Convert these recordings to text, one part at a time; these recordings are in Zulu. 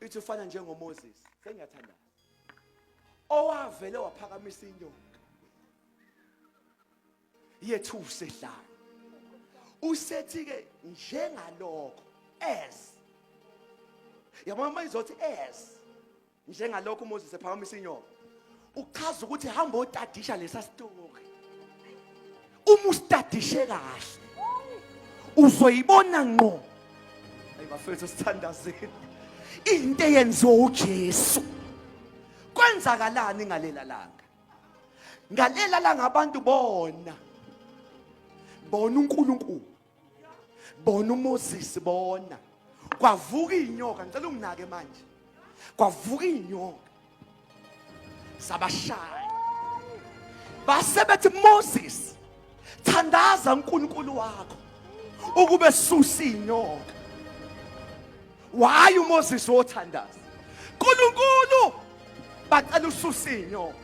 ithi ufana njengoMoses. Sengiyathandaza. Owavele waphakamisa inyoka. Yethusa ehlane. Usethi ke njengalokho as. Yabona manje izothi as. Njengalokho uMoses ephakamisa inyoka. Uchaza ukuthi hamba otadisha lesa story. Uma ustadishe kahle uzoyibona ngqo. Hayi bafethu sithandazeni. Into eyenziwa uJesu. Kwenzakalani ngalela langa? Ngalela langa abantu bona uNkulunkulu. Bona uMoses bona. Kwavuka inyoka, ngicela unginake manje. Kwavuka inyoka. Sabashaya. Basebethi Moses, thandaza uNkulunkulu wakho ukube susa inyoka. Why uMoses wothandaza? uNkulunkulu bacela ususa inyoka.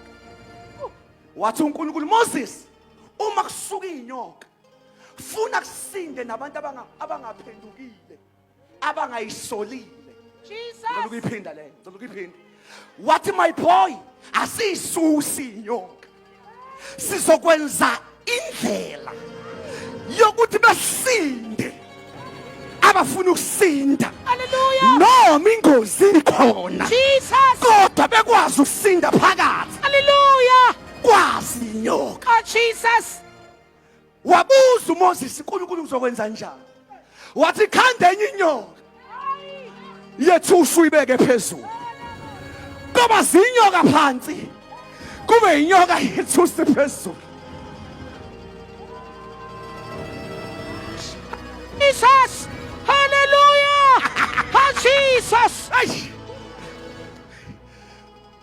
Wathi uNkulunkulu, Moses, uma kusuka inyoka, funa kusinde nabantu abangaphendukile, abangayisolile. Jesus. Ngicela ukuyiphinda le, ngicela ukuyiphinda. Wathi my boy, asisusi inyoka. Sizokwenza indlela yokuthi besinde abafuna ukusinda. Hallelujah. Noma ingozi ikhona. Jesus. Kodwa bekwazi ukusinda phakathi. Hallelujah. Kwazi inyoka. Oh, Jesus. Wabuza uMoses uNkulunkulu uzokwenza njani? Wathi khanda enye inyoka. Yethusa uyibeke phezulu. Kuba zinyoka phansi. Kube inyoka yethusa phezulu. Jesus. Hallelujah. Oh, Jesus. Ay.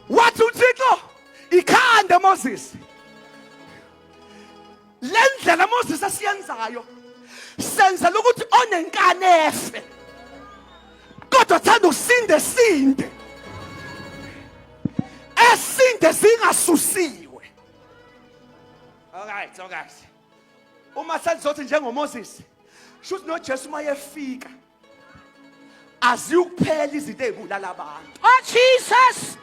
Wathi uThixo ikhanda Moses. Lendlela Moses asiyenzayo senzela ukuthi onenkane efe. Kodwa thanda usinde. Esinde singasusiwe. Okay. Uma senzothi njengoMoses, shuthi noJesu mayefika aziyukuphela izinto ezibulala abantu. Oh, Jesus.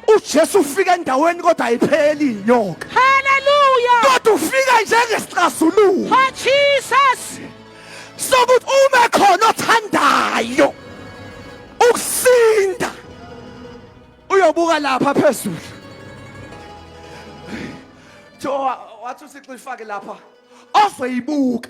uJesu ufika endaweni kodwa ayipheli inyoka. Hallelujah. Kodwa ufika njengesixazululo. Oh, Jesus. Sokuthi uma khona othandayo ukusinda uyobuka lapha phezulu. Wathi uSixo ifake lapha ozoyibuka